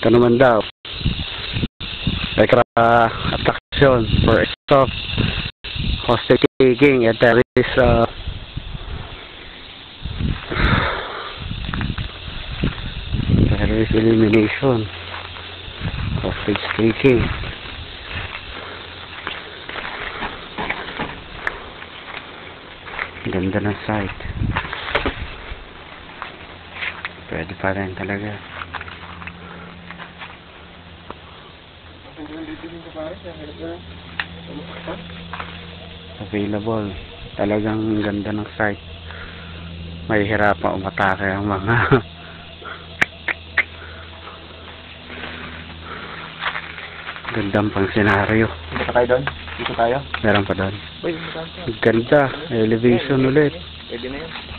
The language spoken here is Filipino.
Ito naman daw. Extra attraction for stop hostage taking and terrorist terrorist elimination. Hostage taking. Ganda ng site. Pwede pa rin talaga. Available. Talagang ganda ng site. May hirapan umatake ang mga gandang pang senaryo. Dito tayo doon? Dito tayo? Meron pa doon. Uy, ganda. Elevation ulit. Pwede na yun.